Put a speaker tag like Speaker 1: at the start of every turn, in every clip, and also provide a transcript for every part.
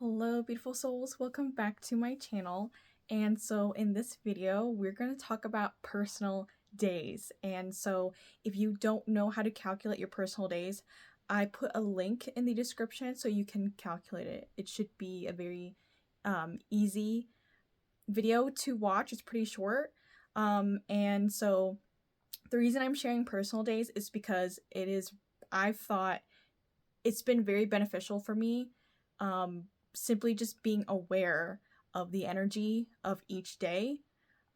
Speaker 1: Hello, beautiful souls. Welcome back to my channel. And so in this video, we're going to talk about personal days. And so if you don't know how to calculate your personal days, I put a link in the description so you can calculate it. It should be a very easy video to watch. It's pretty short. And so the reason I'm sharing personal days is because I've thought it's been very beneficial for me. Simply just being aware of the energy of each day.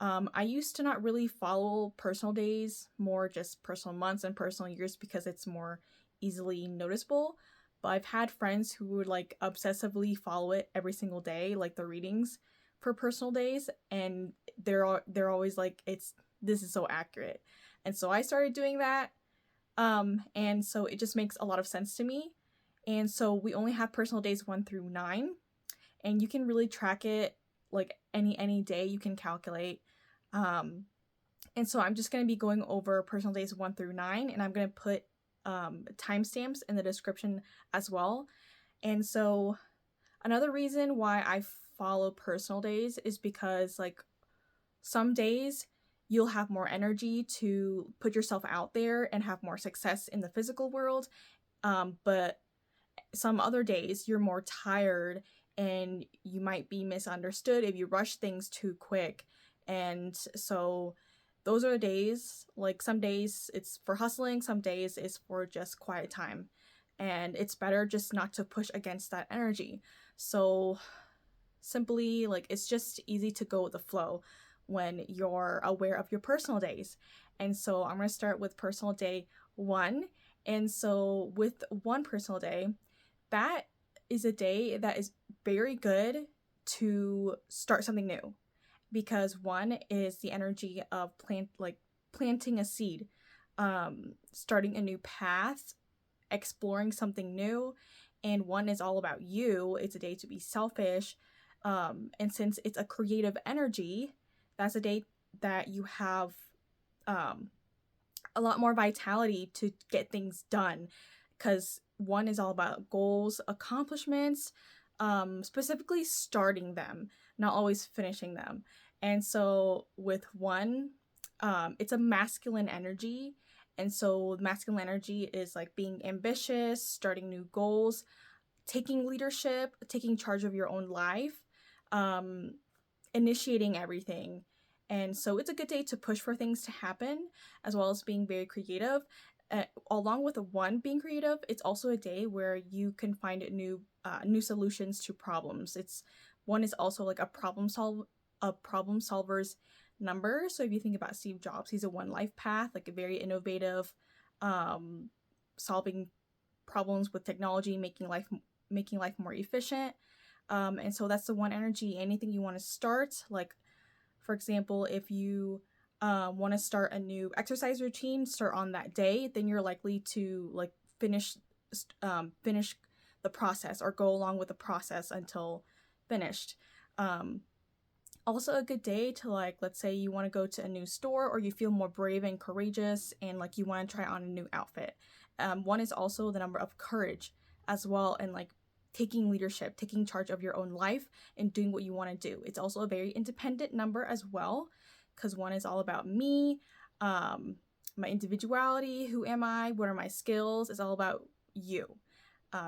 Speaker 1: I used to not really follow personal days, more just personal months and personal years because it's more easily noticeable. But I've had friends who would like obsessively follow it every single day, like the readings for personal days, and they're always like, this is so accurate. And so I started doing that. And so it just makes a lot of sense to me. And so we only have personal days 1 through 9, and you can really track it like any day you can calculate. And so I'm just going to be going over personal days 1 through 9, and I'm going to put timestamps in the description as well. And so another reason why I follow personal days is because like some days you'll have more energy to put yourself out there and have more success in the physical world. But some other days you're more tired and you might be misunderstood if you rush things too quick. And so those are the days, like some days it's for hustling, some days it's for just quiet time. And it's better just not to push against that energy. So simply, like, it's just easy to go with the flow when you're aware of your personal days. And so I'm going to start with personal day 1. And so with one personal day, that is a day that is very good to start something new, because 1 is the energy of planting a seed, starting a new path, exploring something new. And 1 is all about you. It's a day to be selfish. And since it's a creative energy, that's a day that you have a lot more vitality to get things done, because 1 is all about goals, accomplishments, specifically starting them, not always finishing them. And so with 1, it's a masculine energy. And so masculine energy is like being ambitious, starting new goals, taking leadership, taking charge of your own life, initiating everything. And so it's a good day to push for things to happen, as well as being very creative. Along with the 1 being creative, it's also a day where you can find new solutions to problems. 1 is also like a problem solver's number. So if you think about Steve Jobs, he's a 1 life path, like a very innovative, solving problems with technology, making life more efficient. And so that's the 1 energy. Anything you want to start, like for example, if you want to start a new exercise routine, start on that day, then you're likely to like finish the process or go along with the process until finished. Also a good day to, like, let's say you want to go to a new store, or you feel more brave and courageous and like you want to try on a new outfit. 1 is also the number of courage as well, and like taking leadership, taking charge of your own life and doing what you want to do. It's also a very independent number as well, because 1 is all about me, my individuality, who am I, what are my skills. It's all about you.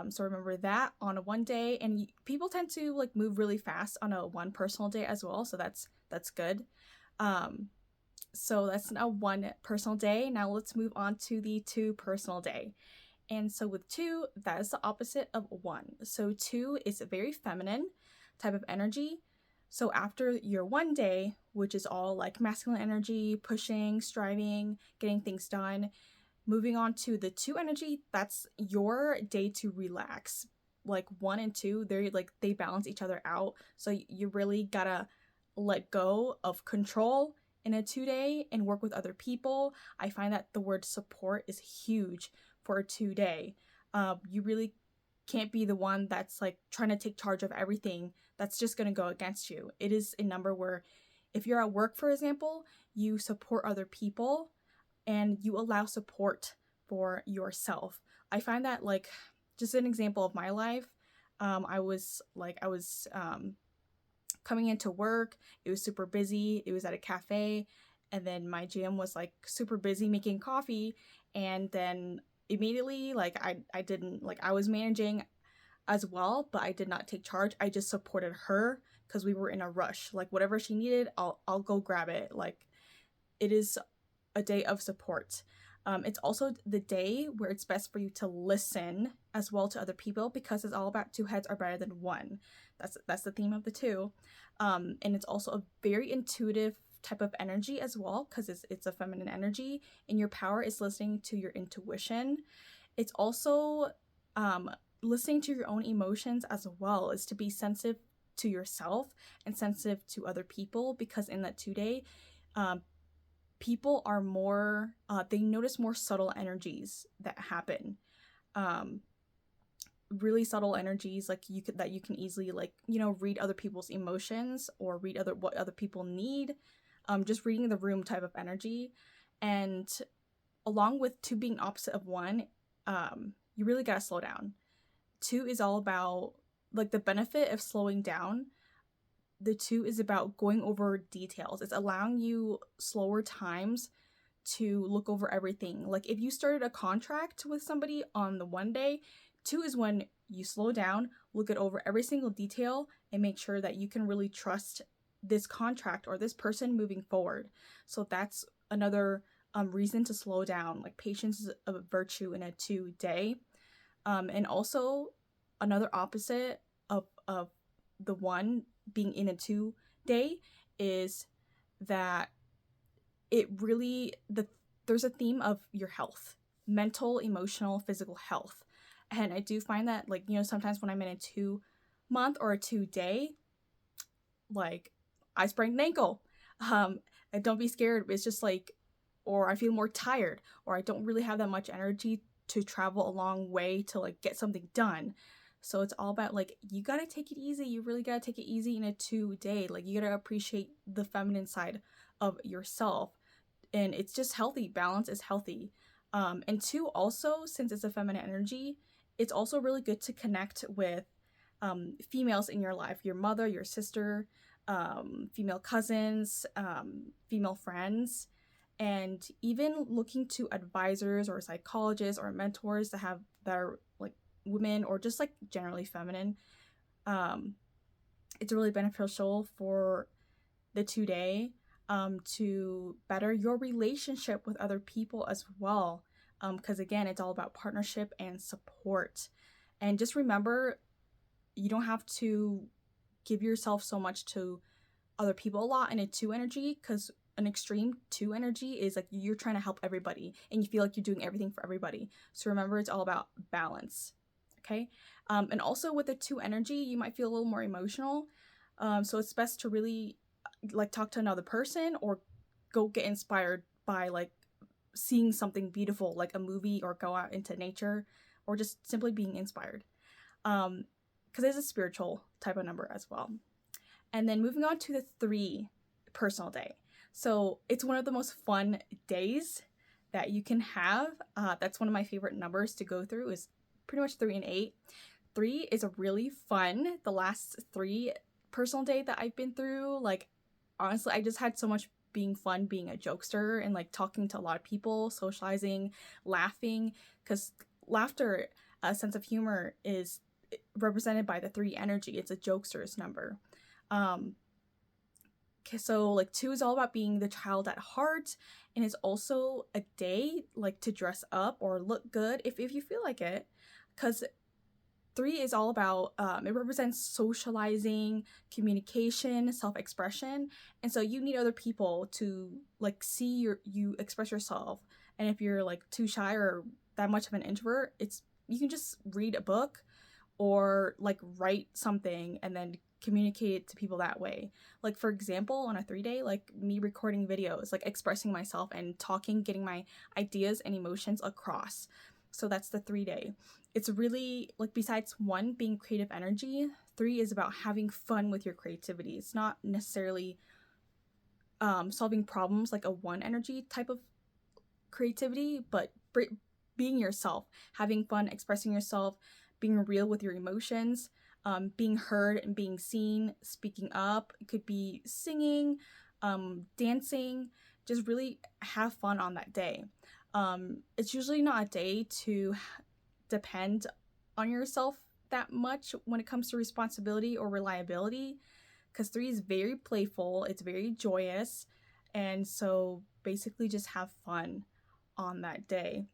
Speaker 1: So remember that on a 1 day, and people tend to like move really fast on a 1 personal day as well. So that's good. So that's a 1 personal day. Now let's move on to the 2 personal day. And so with 2, that is the opposite of 1. So 2 is a very feminine type of energy. So after your 1 day, which is all like masculine energy, pushing, striving, getting things done, moving on to the 2 energy, that's your day to relax. Like 1 and 2, they balance each other out. So you really gotta let go of control in a 2 day and work with other people. I find that the word support is huge for a 2 day. You really can't be the one that's like trying to take charge of everything. That's just going to go against you. It is a number where if you're at work, for example, you support other people and you allow support for yourself. I find that, like, just an example of my life, I was coming into work. It was super busy. It was at a cafe, and then my GM was like super busy making coffee, and then immediately I didn't like I was managing as well, but I did not take charge. I just supported her because we were in a rush. Like whatever she needed, I'll go grab it. Like it is a day of support. It's also the day where it's best for you to listen as well to other people, because it's all about two heads are better than one. That's the theme of the two. And it's also a very intuitive type of energy as well, because it's a feminine energy, and your power is listening to your intuition. It's also listening to your own emotions as well, is to be sensitive to yourself and sensitive to other people, because in that 2 day, people are more they notice more subtle energies that happen, really subtle energies, like you can easily, like, you know, read other people's emotions or read what other people need, just reading the room type of energy. And along with two being opposite of one, you really gotta slow down. Two is all about, like, the benefit of slowing down. The two is about going over details. It's allowing you slower times to look over everything. Like if you started a contract with somebody on the 1 day, two is when you slow down, look it over every single detail, and make sure that you can really trust this contract or this person moving forward. So that's another reason to slow down. Like patience is a virtue in a 2 day. And also another opposite of the one being in a 2 day is that it really there's a theme of your health, mental, emotional, physical health. And I do find that, like, you know, sometimes when I'm in a 2 month or a 2 day, like I sprained an ankle. And don't be scared. It's just like, or I feel more tired, or I don't really have that much energy to travel a long way to like get something done. So it's all about, like, you gotta take it easy. You really gotta take it easy in a 2 day. Like you gotta appreciate the feminine side of yourself, and it's just healthy. Balance is healthy. And two, also, since it's a feminine energy, it's also really good to connect with females in your life, your mother, your sister, female cousins, female friends, and even looking to advisors or psychologists or mentors that are like women or just like generally feminine. It's really beneficial for the 2 day to better your relationship with other people as well. Because again, it's all about partnership and support. And just remember, you don't have to give yourself so much to other people a lot in a 2 energy, because an extreme 2 energy is like you're trying to help everybody and you feel like you're doing everything for everybody. So remember, it's all about balance. Okay. And also with the 2 energy, you might feel a little more emotional. So it's best to really like talk to another person or go get inspired by like seeing something beautiful, like a movie, or go out into nature, or just simply being inspired. Because it's a spiritual type of number as well. And then moving on to the 3 personal day. So it's one of the most fun days that you can have. That's one of my favorite numbers to go through, is pretty much 3 and 8. 3 is a really fun. The last 3 personal day that I've been through, like, honestly, I just had so much being fun, being a jokester, and like talking to a lot of people, socializing, laughing, because laughter, a sense of humor, is represented by the 3 energy. It's a jokester's number. So like 2 is all about being the child at heart, and it's also a day like to dress up or look good if you feel like it, because 3 is all about it represents socializing, communication, self-expression, and so you need other people to like see you express yourself. And if you're like too shy or that much of an introvert, you can just read a book or like write something and then communicate it to people that way. Like for example, on a 3 day, like me recording videos, like expressing myself and talking, getting my ideas and emotions across. So that's the 3 day. It's really like, besides 1 being creative energy, 3 is about having fun with your creativity. It's not necessarily solving problems like a 1 energy type of creativity, but being yourself, having fun, expressing yourself, being real with your emotions. being heard and being seen, speaking up. It could be singing, dancing, just really have fun on that day. It's usually not a day to depend on yourself that much when it comes to responsibility or reliability, because 3 is very playful, it's very joyous, and so basically just have fun on that day.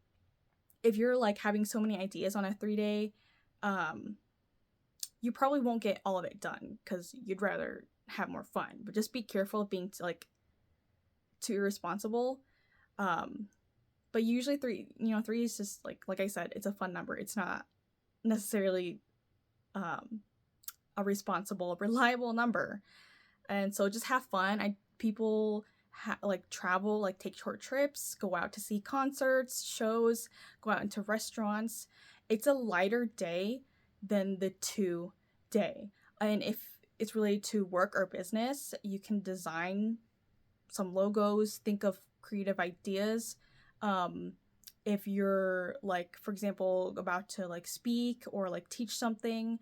Speaker 1: If you're like having so many ideas on a 3-day, you probably won't get all of it done because you'd rather have more fun. But just be careful of being too irresponsible. But usually 3 is just like I said, it's a fun number. It's not necessarily a responsible, reliable number. And so just have fun. People travel, take short trips, go out to see concerts, shows, go out into restaurants. It's a lighter day than the 2 day. And if it's related to work or business, you can design some logos, think of creative ideas. If you're for example, about to speak or teach something,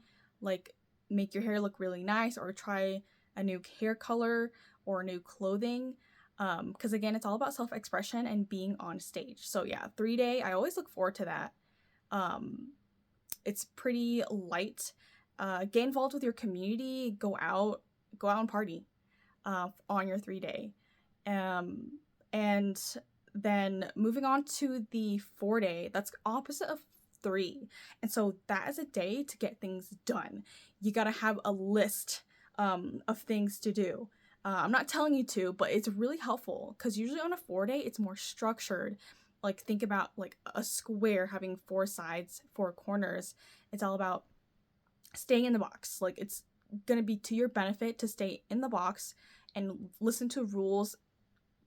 Speaker 1: make your hair look really nice or try a new hair color or new clothing. Because again, it's all about self-expression and being on stage. So yeah, 3-day, I always look forward to that. It's pretty light. Get involved with your community, go out and party on your 3-day. And then moving on to the 4-day, that's opposite of 3. And so that is a day to get things done. You got to have a list of things to do. I'm not telling you to, but it's really helpful because usually on a 4-day, it's more structured. Think about a square having 4 sides, 4 corners. It's all about staying in the box. It's going to be to your benefit to stay in the box and listen to rules,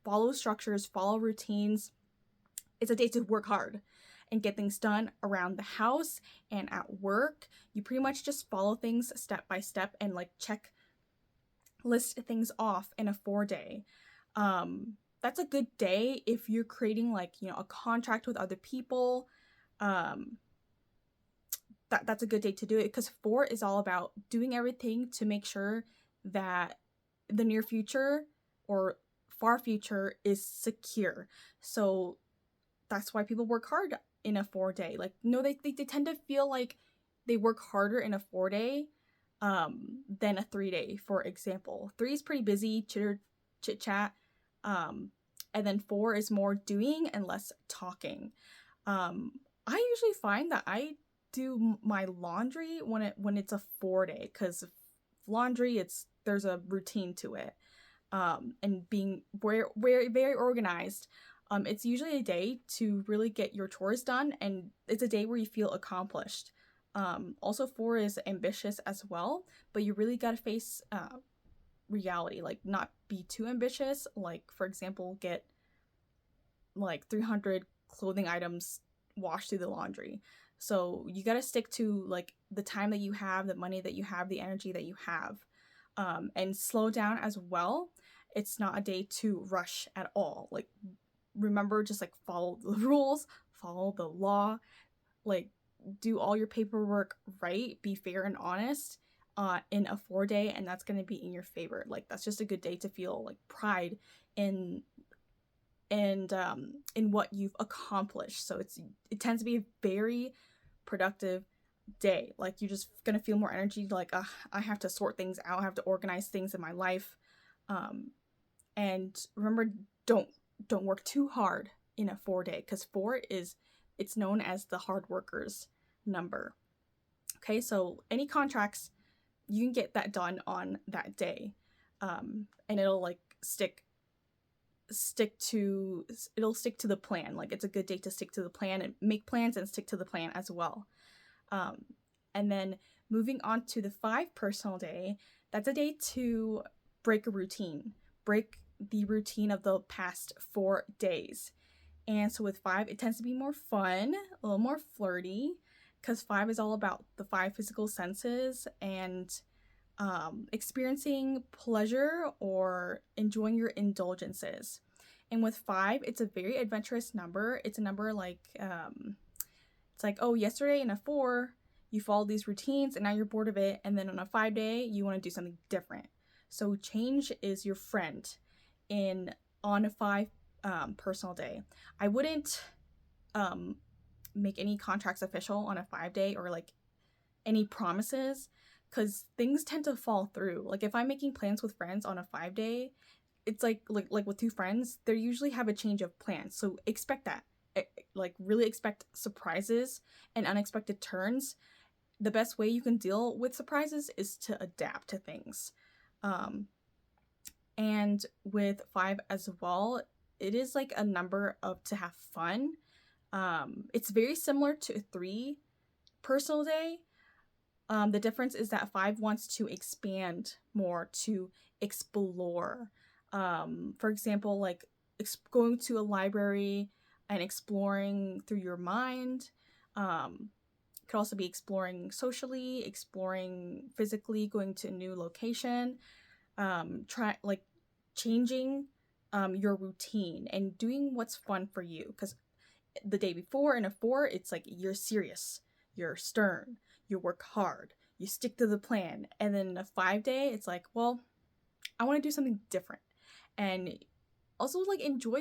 Speaker 1: follow structures, follow routines. It's a day to work hard and get things done around the house and at work. You pretty much just follow things step by step and list things off in a 4-day. That's a good day if you're creating a contract with other people. That's a good day to do it because 4 is all about doing everything to make sure that the near future or far future is secure. So that's why people work hard in a 4-day. They tend to feel like they work harder in a 4-day than a 3-day, for example. 3 is pretty busy, chit chat, and then 4 is more doing and less talking. I usually find that I do my laundry when it's a 4-day because laundry, there's a routine to it. And being very, very, very organized. It's usually a day to really get your chores done, and it's a day where you feel accomplished. Also 4 is ambitious as well, but you really got to face reality, not be too ambitious. For example, get 300 clothing items washed through the laundry. So you got to stick to the time that you have, the money that you have, the energy that you have, and slow down as well. It's not a day to rush at all. Remember, just follow the rules, follow the law, do all your paperwork right, be fair and honest in a 4-day, and that's going to be in your favor. That's just a good day to feel pride in what you've accomplished. So it tends to be a very productive day. You're just gonna feel more energy, I have to sort things out, I have to organize things in my life. And remember, don't work too hard in a 4-day because 4 it's known as the hard workers number. Okay, so any contracts, you can get that done on that day, and it'll stick to the plan. It's a good day to stick to the plan and make plans and stick to the plan as well. And then moving on to the 5 personal day, that's a day to break a routine, break the routine of the past 4 days. And so with 5, it tends to be more fun, a little more flirty, because 5 is all about the 5 physical senses and experiencing pleasure or enjoying your indulgences. And with 5, it's a very adventurous number. It's a number it's oh, yesterday in a 4, you follow these routines and now you're bored of it, and then on a 5-day you want to do something different. So change is your friend on a 5 personal day. I wouldn't make any contracts official on a 5-day or like any promises, because things tend to fall through. Like if I'm making plans with friends on a 5-day, it's like with 2 friends, they usually have a change of plans. So expect that. Like really expect surprises and unexpected turns. The best way you can deal with surprises is to adapt to things. And with 5 as well, it is like a number of to have fun. It's very similar to a 3 personal day. The difference is that 5 wants to expand more, to explore. For example, like going to a library and exploring through your mind. Could also be exploring socially, exploring physically, going to a new location, changing your routine and doing what's fun for you. Because the day before in a 4, it's like you're serious, you're stern, you work hard, you stick to the plan. And then a 5-day, it's like, well, I want to do something different. And also like enjoy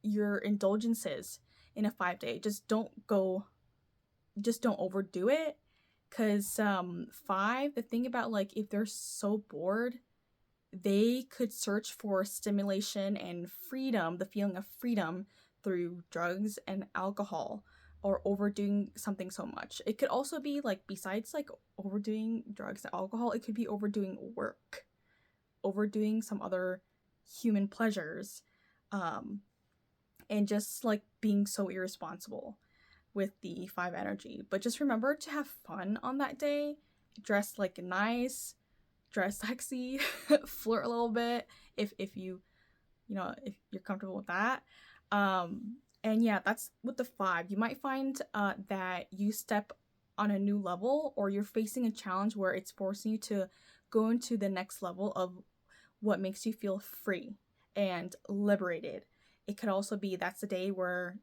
Speaker 1: your indulgences in a 5-day. Just don't overdo it. Because 5, the thing about like if they're so bored, they could search for stimulation and freedom, the feeling of freedom, through drugs and alcohol, or overdoing something so much. It could also be like, besides like overdoing drugs and alcohol, it could be overdoing work, overdoing some other human pleasures, and just like being so irresponsible with the 5 energy. But just remember to have fun on that day. Dress like nice, dress sexy, flirt a little bit if you're comfortable with that. And yeah, that's with the 5. You might find that you step on a new level, or you're facing a challenge where it's forcing you to go into the next level of what makes you feel free and liberated. It could also be that's the day where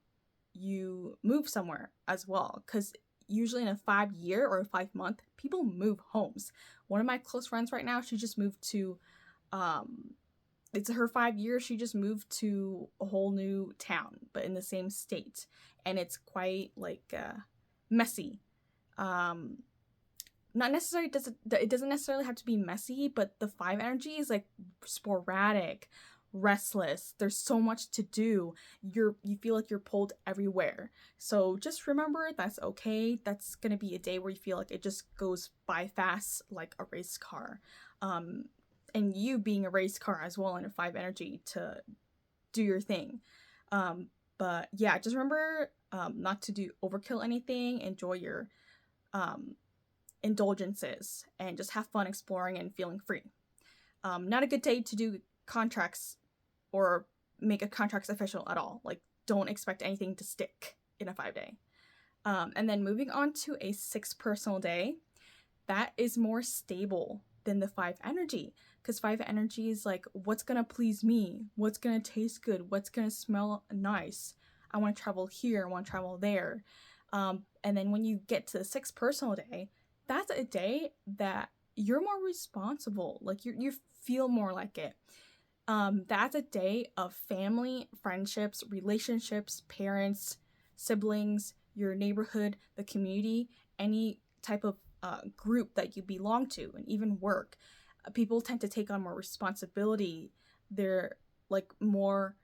Speaker 1: you move somewhere as well, because usually in a 5-year or a 5-month, people move homes. One of my close friends right now, she just moved to it's her 5 years, she just moved to a whole new town, but in the same state, and it's quite like messy. Not necessarily it doesn't necessarily have to be messy, but the 5 energy is like sporadic, restless. There's so much to do. You feel like you're pulled everywhere. So just remember that's okay. That's gonna be a day where you feel like it just goes by fast, like a race car. And you being a race car as well in a 5 energy to do your thing. But yeah, just remember not to do overkill anything. Enjoy your indulgences and just have fun exploring and feeling free. Not a good day to do contracts or make a contracts official at all. Like, don't expect anything to stick in a 5-day. And then moving on to a 6 personal day, that is more stable than the 5 energy, because 5 energy is like, what's gonna please me, what's gonna taste good, what's gonna smell nice. I want to travel here, I want to travel there. And then when you get to the 6 personal day, that's a day that you're more responsible. Like you feel more like it. That's a day of family, friendships, relationships, parents, siblings, your neighborhood, the community, any type of group that you belong to, and even work. People tend to take on more responsibility. They're like more,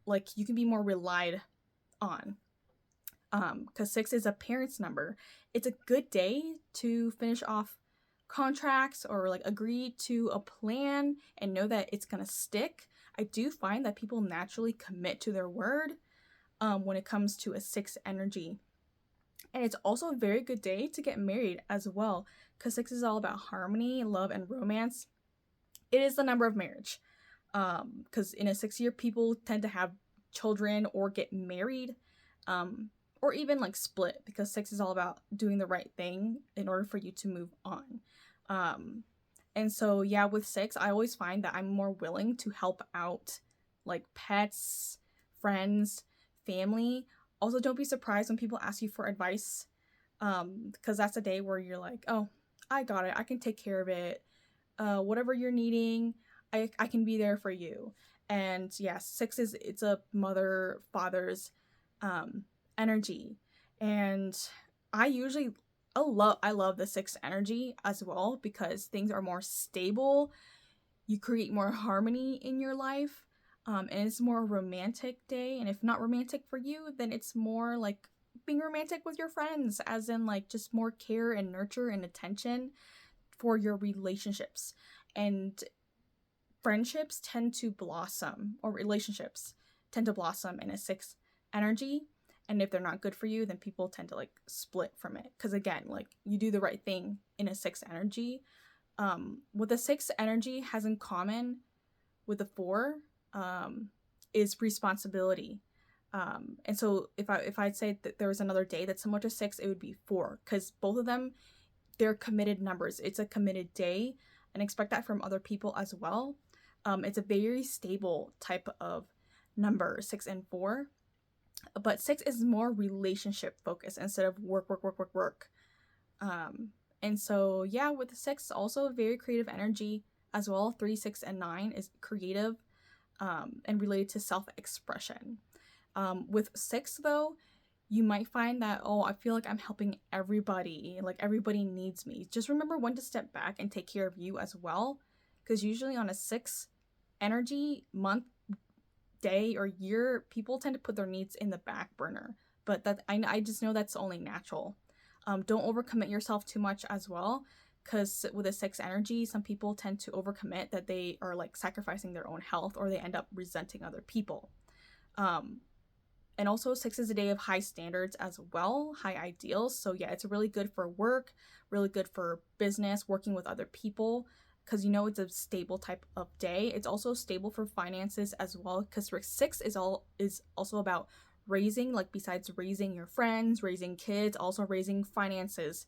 Speaker 1: like you can be more relied on. Because 6 is a parent's number. It's a good day to finish off contracts or like agree to a plan and know that it's gonna stick. I do find that people naturally commit to their word when it comes to a 6 energy. And it's also a very good day to get married as well, because 6 is all about harmony, love, and romance. It is the number of marriage, because in a 6-year, people tend to have children or get married, or even like split, because 6 is all about doing the right thing in order for you to move on. And so yeah, with 6, I always find that I'm more willing to help out like pets, friends, family. Also, don't be surprised when people ask you for advice. Because that's a day where you're like, oh, I got it, I can take care of it, whatever you're needing, I can be there for you. And yeah, 6 is, it's a mother father's energy. And I usually I love the 6 energy as well, because things are more stable, you create more harmony in your life, and it's more romantic day. And if not romantic for you, then it's more like being romantic with your friends, as in like just more care and nurture and attention for your relationships. And friendships tend to blossom, or relationships tend to blossom in a 6 energy. And if they're not good for you, then people tend to like split from it, because again, like, you do the right thing in a 6 energy. What the 6 energy has in common with the 4 is responsibility. And so if I'd say that there was another day that's similar to 6, it would be 4, because both of them, they're committed numbers. It's a committed day, and expect that from other people as well. It's a very stable type of number, 6 and 4. But 6 is more relationship focused instead of work, work, work, work, work. And so, yeah, with the 6, also a very creative energy as well. 3, 6, and 9 is creative, and related to self-expression. With 6, though, you might find that, oh, I feel like I'm helping everybody, like everybody needs me. Just remember when to step back and take care of you as well, because usually on a 6 energy month, day, or year, people tend to put their needs in the back burner. But that I just know that's only natural. Don't overcommit yourself too much as well, because with a 6 energy, some people tend to overcommit, that they are like sacrificing their own health, or they end up resenting other people. And also 6 is a day of high standards as well, high ideals. So yeah, it's really good for work, really good for business, working with other people, because it's a stable type of day. It's also stable for finances as well, because 6 is also about raising, like, besides raising your friends, raising kids, also raising finances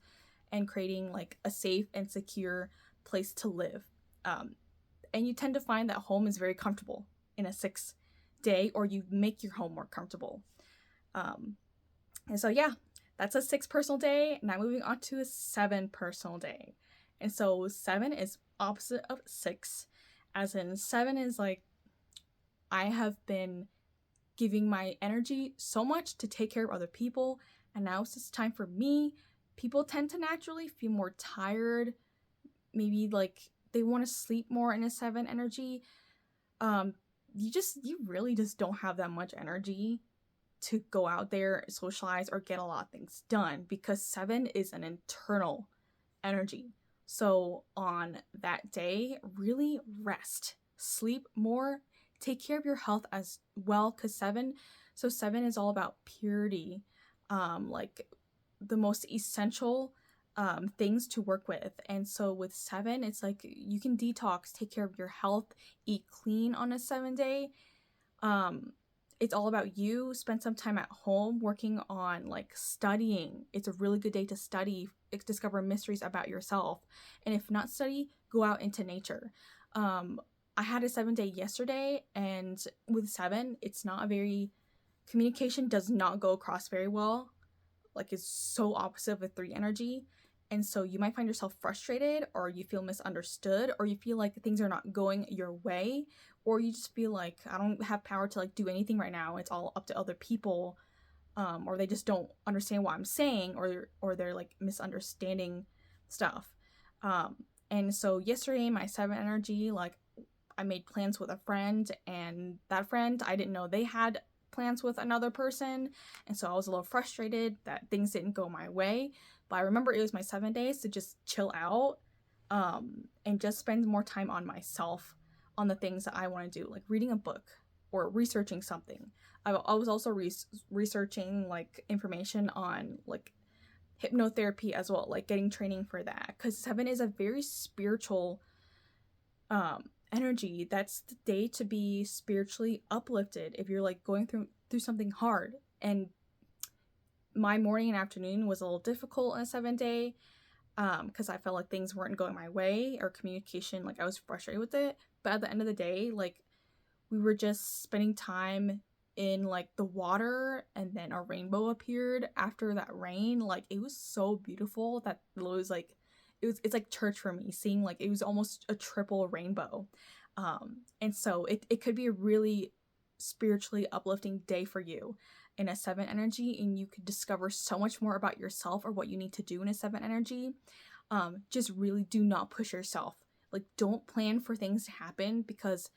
Speaker 1: and creating like a safe and secure place to live. And you tend to find that home is very comfortable in a 6 day, or you make your home more comfortable. And so yeah, that's a 6 personal day. Now moving on to a 7 personal day. And so 7 is opposite of 6, as in 7 is like, I have been giving my energy so much to take care of other people, and now it's just time for me. People tend to naturally feel more tired, maybe like they want to sleep more in a 7 energy. You really just don't have that much energy to go out there, socialize, or get a lot of things done, because 7 is an internal energy. So on that day, really rest, sleep more, take care of your health as well, because 7 is all about purity, like the most essential things to work with. And so with 7, it's like you can detox, take care of your health, eat clean on a 7 day. It's all about you. Spend some time at home working on like studying. It's a really good day to study, discover mysteries about yourself. And if not study, go out into nature. I had a 7 day yesterday, and with 7, it's not a very, communication does not go across very well. Like, it's so opposite with 3 energy. And so you might find yourself frustrated, or you feel misunderstood, or you feel like things are not going your way, or you just feel like, I don't have power to like do anything right now. It's all up to other people, or they just don't understand what I'm saying, or they're like misunderstanding stuff. And so yesterday, my 7 energy, like, I made plans with a friend, and that friend, I didn't know they had plans with another person, and so I was a little frustrated that things didn't go my way. But I remember it was my 7 days to just chill out, and just spend more time on myself, on the things that I want to do, like reading a book or researching something. I was also researching like information on like hypnotherapy as well, like getting training for that, because 7 is a very spiritual energy. That's the day to be spiritually uplifted if you're like going through something hard. And my morning and afternoon was a little difficult on a 7 day, because I felt like things weren't going my way, or communication, like I was frustrated with it. But at the end of the day, like, we were just spending time in like the water, and then a rainbow appeared after that rain. Like it was so beautiful that it was like it's like church for me, seeing like it was almost a triple rainbow. And so it could be a really spiritually uplifting day for you in a 7 energy, and you could discover so much more about yourself or what you need to do in a 7 energy. Just really do not push yourself. Like, don't plan for things to happen, because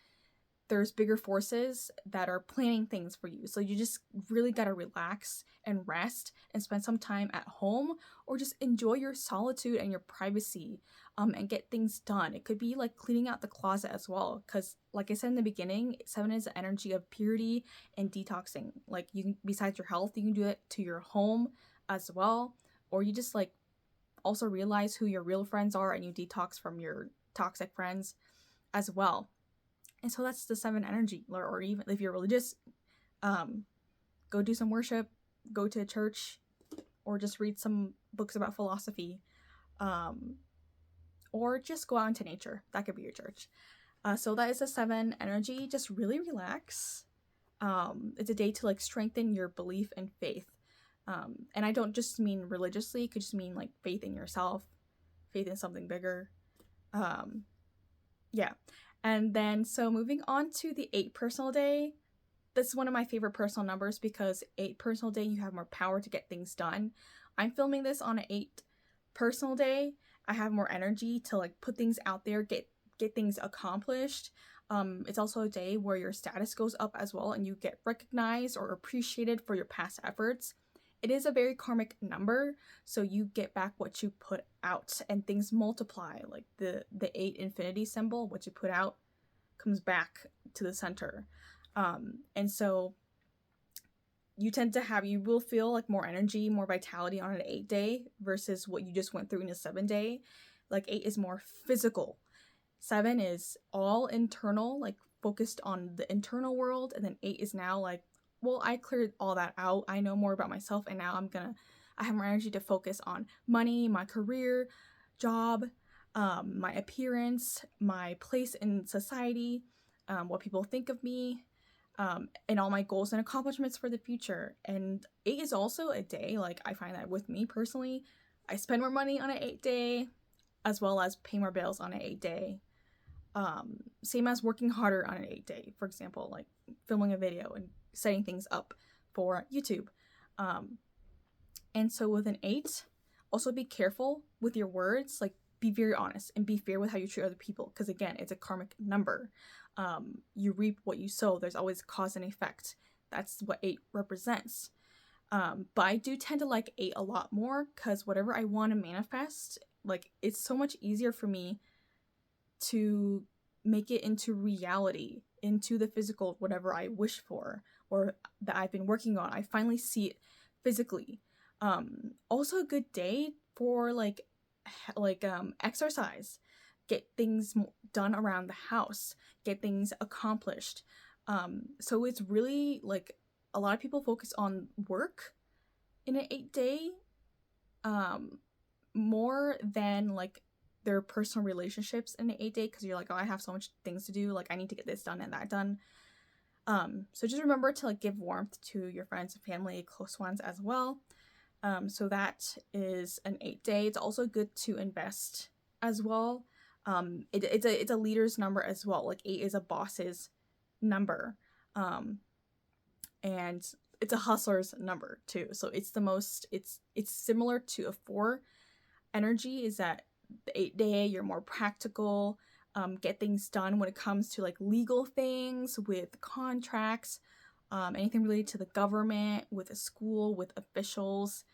Speaker 1: there's bigger forces that are planning things for you. So you just really gotta relax and rest and spend some time at home, or just enjoy your solitude and your privacy, and get things done. It could be like cleaning out the closet as well, because like I said in the beginning, 7 is the energy of purity and detoxing. Like, you can, besides your health, you can do it to your home as well, or you just like also realize who your real friends are and you detox from your toxic friends as well. And so that's the 7 energy. Or even if you're religious, go do some worship, go to church, or just read some books about philosophy, or just go out into nature. That could be your church. So that is the 7 energy. Just really relax. It's a day to like strengthen your belief and faith. And I don't just mean religiously, it could just mean like faith in yourself, faith in something bigger. Yeah. And then, so moving on to the 8 personal day, this is one of my favorite personal numbers, because 8 personal day, you have more power to get things done. I'm filming this on an 8 personal day. I have more energy to like put things out there, get things accomplished. It's also a day where your status goes up as well, and you get recognized or appreciated for your past efforts. It is a very karmic number, so you get back what you put out, and things multiply. Like the 8 infinity symbol, what you put out comes back to the center. And so you will feel like more energy, more vitality on an 8 day versus what you just went through in a 7 day. Like 8 is more physical. 7 is all internal, like focused on the internal world, and then 8 is now like, well, I cleared all that out. I know more about myself, and now I have more energy to focus on money, my career, job, my appearance, my place in society, what people think of me, and all my goals and accomplishments for the future. And 8 is also a day, like I find that with me personally, I spend more money on an 8 day, as well as pay more bills on an 8 day. Same as working harder on an 8 day, for example, like filming a video and setting things up for YouTube. And so with an 8, also be careful with your words, like be very honest and be fair with how you treat other people, because again, it's a karmic number. You reap what you sow. There's always cause and effect. That's what 8 represents. But I do tend to like 8 a lot more, because whatever I want to manifest, like it's so much easier for me to make it into reality, into the physical, whatever I wish for or that I've been working on. I finally see it physically. Also a good day for like exercise, get things done around the house, get things accomplished. So it's really like a lot of people focus on work in an 8 day, more than like their personal relationships in an 8 day, because you're like, oh, I have so much things to do, like I need to get this done and that done. So just remember to like give warmth to your friends and family, close ones as well. So that is an 8 day. It's also good to invest as well. It's a leader's number as well. Like 8 is a boss's number. And it's a hustler's number too. So it's similar to a 4 energy, is that the 8 day, you're more practical, get things done when it comes to like legal things, with contracts, anything related to the government, with a school, with officials.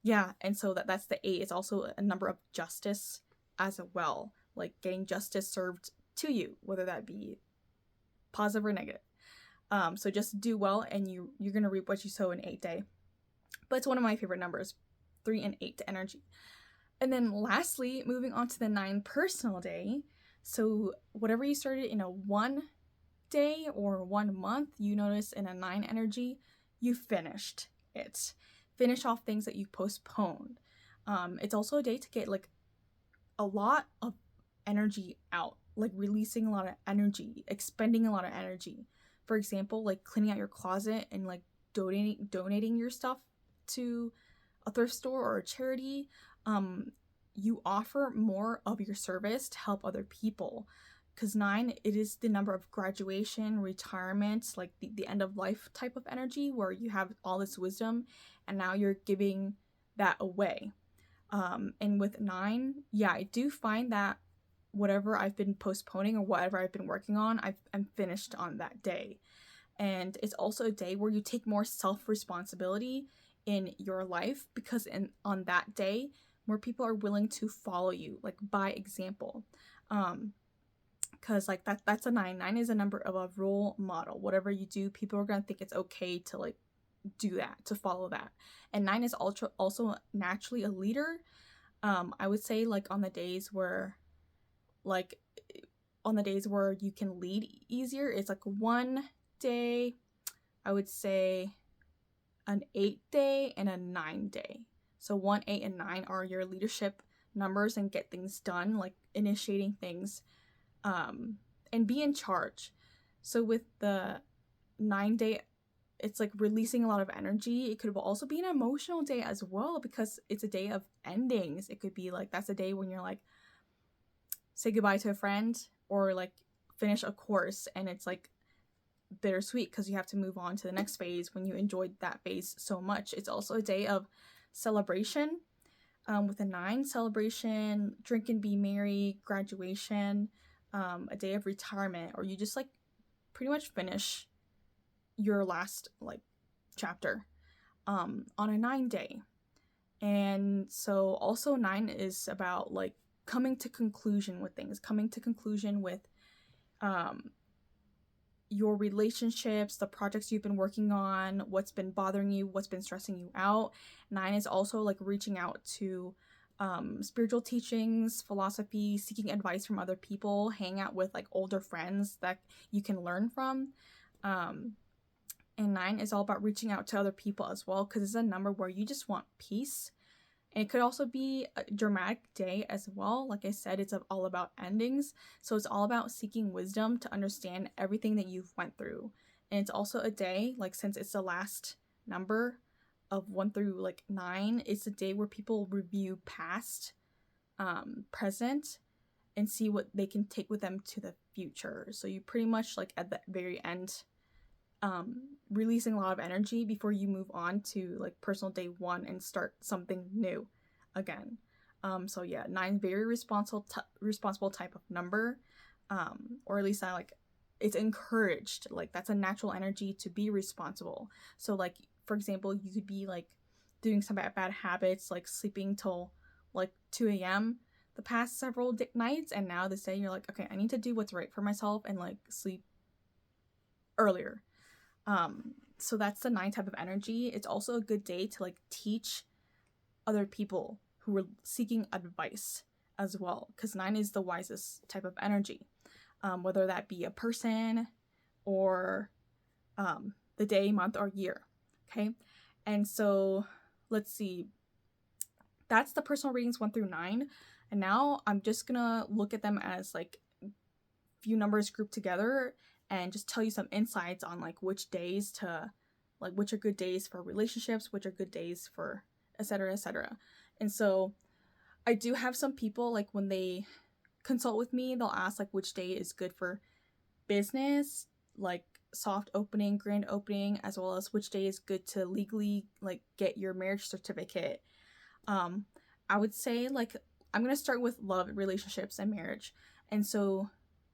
Speaker 1: Yeah, and so that's the 8. It's also a number of justice as well, like getting justice served to you, whether that be positive or negative. So just do well, and you're gonna reap what you sow in 8 day. But it's one of my favorite numbers, 3 and 8 energy. And then lastly, moving on to the 9 personal day. So whatever you started in a 1 day or 1 month, you notice in a 9 energy, you finished it. Finish off things that you postponed. It's also a day to get like a lot of energy out, like releasing a lot of energy, expending a lot of energy. For example, like cleaning out your closet and like donating your stuff to a thrift store or a charity. You offer more of your service to help other people, because 9, it is the number of graduation, retirement, like the end of life type of energy, where you have all this wisdom and now you're giving that away. And with 9, yeah, I do find that whatever I've been postponing or whatever I've been working on, I'm finished on that day. And it's also a day where you take more self-responsibility in your life, because on that day, more people are willing to follow you, like by example. Because like that's a 9. 9 is a number of a role model. Whatever you do, people are gonna think it's okay to like do that, to follow that. And 9 is also naturally a leader. I would say like on the days where you can lead easier, it's like one day, I would say an 8 day and a 9 day. So 1, 8, and 9 are your leadership numbers and get things done, like initiating things, and be in charge. So with the 9 day, it's like releasing a lot of energy. It could also be an emotional day as well, because it's a day of endings. It could be like, that's a day when you're like, say goodbye to a friend, or like finish a course, and it's like bittersweet because you have to move on to the next phase when you enjoyed that phase so much. It's also a day of celebration. With a 9, celebration, drink and be merry, graduation, a day of retirement, or you just like pretty much finish your last like chapter on a 9 day. And so also 9 is about like coming to conclusion with things, coming to conclusion with your relationships, the projects you've been working on, what's been bothering you, what's been stressing you out. 9 is also like reaching out to spiritual teachings, philosophy, seeking advice from other people, hang out with like older friends that you can learn from. And 9 is all about reaching out to other people as well, because it's a number where you just want peace. And it could also be a dramatic day as well. Like I said, it's all about endings. So it's all about seeking wisdom to understand everything that you've went through. And it's also a day, like since it's the last number of 1 through like 9, it's a day where people review past, present, and see what they can take with them to the future. So you pretty much like at the very end, releasing a lot of energy before you move on to like personal day 1 and start something new again. So yeah, 9, very responsible type of number, or at least I like, it's encouraged. Like that's a natural energy to be responsible. So like, for example, you could be like doing some bad habits, like sleeping till like 2 a.m. the past several nights, and now this day you're like, okay, I need to do what's right for myself and like sleep earlier. So that's the 9 type of energy. It's also a good day to like teach other people who are seeking advice as well, because 9 is the wisest type of energy, whether that be a person or the day, month, or year. Okay, and so let's see, that's the personal readings 1 through 9, and now I'm just gonna look at them as like few numbers grouped together and just tell you some insights on like which days to like, which are good days for relationships, which are good days for etc., etc. And so I do have some people, like when they consult with me, they'll ask like which day is good for business, like soft opening, grand opening, as well as which day is good to legally like get your marriage certificate. I would say like, I'm going to start with love, relationships, and marriage. And so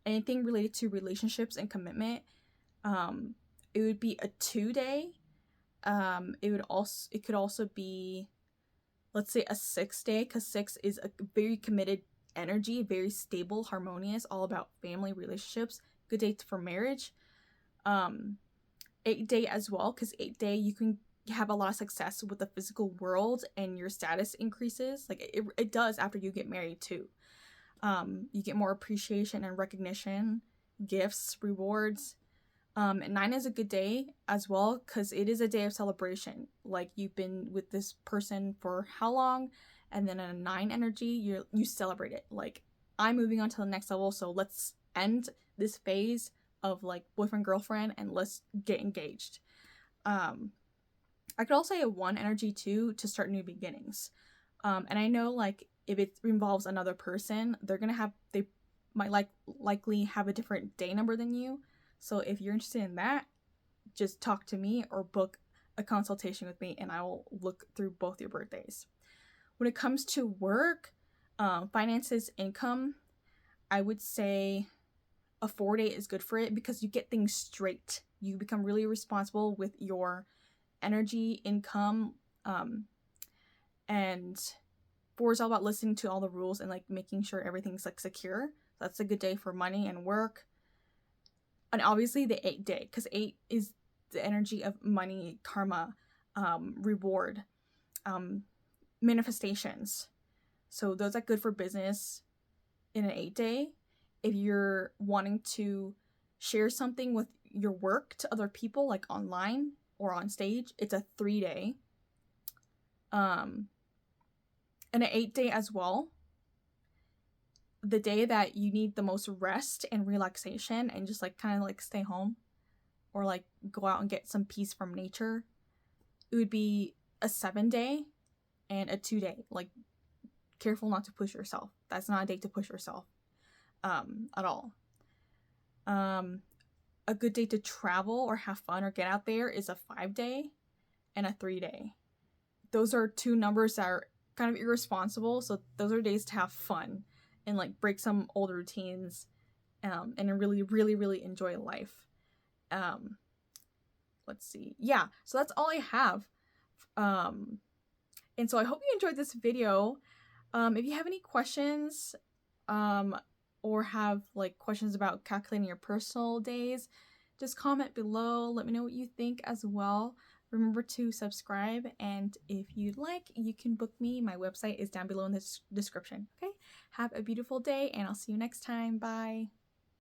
Speaker 1: anything related to relationships and commitment, it would be a 2 day. It could also be, let's say, a 6 day, because 6 is a very committed energy, very stable, harmonious, all about family relationships. Good day for marriage. 8 day as well, because 8 day you can have a lot of success with the physical world and your status increases. Like it does after you get married too. You get more appreciation and recognition, gifts, rewards. And 9 is a good day as well, because it is a day of celebration. Like you've been with this person for how long, and then a 9 energy, you celebrate it. Like, I'm moving on to the next level, so let's end this phase of like boyfriend, girlfriend, and let's get engaged. I could also say a 1 energy too, to start new beginnings. And I know like if it involves another person, they might likely have a different day number than you. So if you're interested in that, just talk to me or book a consultation with me and I will look through both your birthdays. When it comes to work, finances, income, I would say a 4-day is good for it because you get things straight. You become really responsible with your energy, income, and 4 is all about listening to all the rules and like making sure everything's like secure. That's a good day for money and work. And obviously the 8 day, because 8 is the energy of money, karma, reward, manifestations. So those are good for business in an 8 day. If you're wanting to share something with your work to other people, like online or on stage, it's a 3 day. And an 8 day as well. The day that you need the most rest and relaxation and just like kind of like stay home or like go out and get some peace from nature, it would be a 7 day and a 2 day. Like, careful not to push yourself. That's not a day to push yourself at all. A good day to travel or have fun or get out there is a 5 day and a 3 day. Those are 2 numbers that are kind of irresponsible, so those are days to have fun and like break some old routines, and really, really, really enjoy life. Let's see. Yeah, so that's all I have. And so I hope you enjoyed this video. If you have any questions, or have like questions about calculating your personal days, just comment below. Let me know what you think as well. Remember to subscribe, and if you'd like, you can book me. My website is down below in the description. Okay? Have a beautiful day, and I'll see you next time. Bye.